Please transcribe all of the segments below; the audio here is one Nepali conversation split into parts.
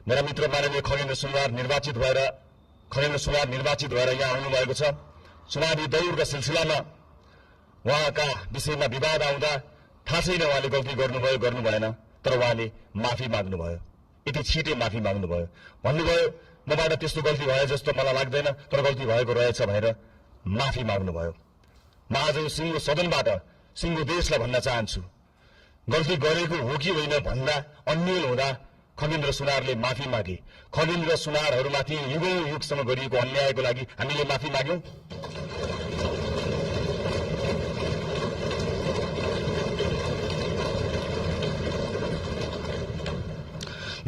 मेरा मित्र माननीय खगेन्द्र सुनवार निर्वाचित भएर यहाँ आउनुभएको छ। चुनावी दौडका सिलसिलामा उहाँका विषयमा विवाद आउँदा थाहा छैन उहाँले गल्ती गर्नुभयो गर्नु भएन, तर उहाँले माफी माग्नुभयो। यति छिटै माफी माग्नुभयो, भन्नुभयो मबाट त्यस्तो गल्ती भयो जस्तो मलाई लाग्दैन, तर गल्ती भएको रहेछ भनेर माफी माग्नुभयो। म आज यो सिङ्गो सदनबाट सिङ्गो देशलाई भन्न चाहन्छु, गल्ती गरेको हो कि होइन भन्दा अन्यल हुँदा खगेन्द्र सुनारले माफी मागे। खगेन्द्र सुनारहरूमाथि युगौं युगसम्म गरिएको अन्यायको लागि हामीले माफी माग्यौं।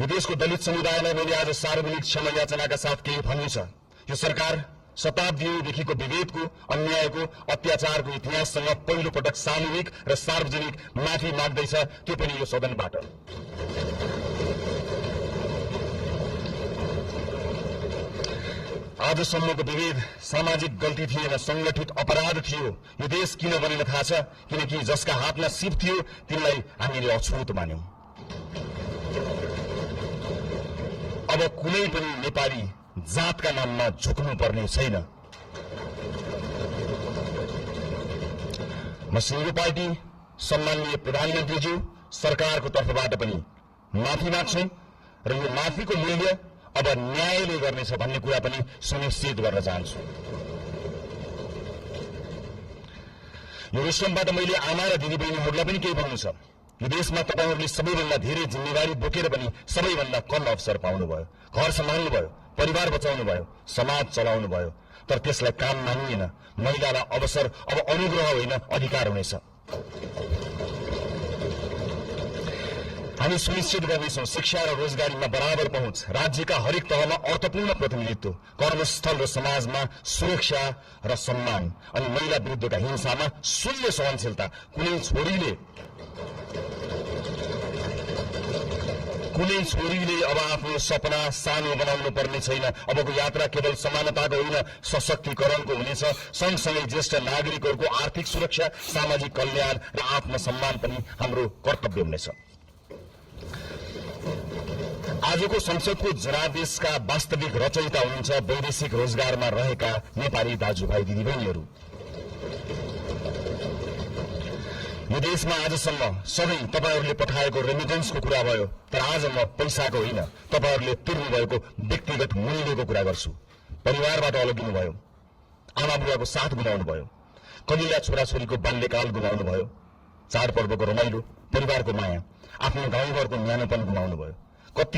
यो देशको दलित समुदायलाई मैले आज सार्वजनिक क्षमा याचनाका साथ केही भन्नु छ। यो सरकार शताब्दीदेखिको विभेदको, अन्यायको, अत्याचारको इतिहाससँग पहिलो पटक सामूहिक र सार्वजनिक माफी माग्दैछ, त्यो पनि यो सदनबाट। आजसम्मको विभेद सामाजिक गल्ती थिएन, संगठित अपराध थियो। यो देश किन बनेन थाहा छ? किनकि जसका हातमा सिप थियो तिनलाई हामीले अछुत मान्यौं। अब कुनै पनि नेपाली जातका नाममा झुक्नु पर्ने छैन। म सिङ्गो पार्टी सम्माननीय प्रधानमन्त्रीज्यू सरकारको तर्फबाट पनि माफी माग्छु र यो माफीको मूल्य अब न्यायले गर्नेछ भन्ने कुरा पनि सुनिश्चित गर्न चाहन्छु। यो रेस्टुरेन्टबाट मैले आमा र दिदीबहिनीहरूलाई पनि केही भन्नु छ। यो देशमा तपाईहरूले सबैभन्दा धेरै जिम्मेवारी बोकेर पनि सबैभन्दा कम अवसर पाउनुभयो। घर सम्हाल्नुभयो, परिवार बचाउनुभयो, समाज चलाउनुभयो, तर त्यसलाई काम मानिएन। महिलालाई अवसर अब अनुग्रह होइन अधिकार हुनेछ। हामी सुनिश्चित गर्नेछौँ शिक्षा र रोजगारीमा बराबर पहुँच, राज्यका हरेक तहमा अर्थपूर्ण प्रतिनिधित्व, कर्मस्थल र समाजमा सुरक्षा र सम्मान, अनि महिला विरुद्धका हिंसामा शून्य सहनशीलता। कुनै छोरीले अब आफ्नो सपना सानो बनाउनु पर्ने छैन। अबको यात्रा केवल समानताको होइन, सशक्तिकरणको हुनेछ। सँगसँगै ज्येष्ठ नागरिकहरूको आर्थिक सुरक्षा, सामाजिक कल्याण र आत्मसम्मान पनि हाम्रो कर्तव्य हुनेछ। आजको संसदको जनादेशका वास्तविक रचयिता हुनुहुन्छ वैदेशिक रोजगारमा रहेका नेपाली दाजुभाइ दिदीबहिनीहरू। यो देशमा आजसम्म सधैँ तपाईहरूले पठाएको रेमिटेन्सको कुरा भयो, तर आज म पैसाको होइन, तपाईहरूले तिर्नुभएको व्यक्तिगत मूल्यको कुरा गर्छु। परिवारबाट अलगिनु भयो, आमा बुवाको साथ गुमाउनु भयो, कलिला छोराछोरीको बाल्यकाल गुमाउनु भयो, चाडपर्वको रमाइलो, परिवारको माया, आफ्नो गाउँघरको न्यानोपन गुमाउनु भयो।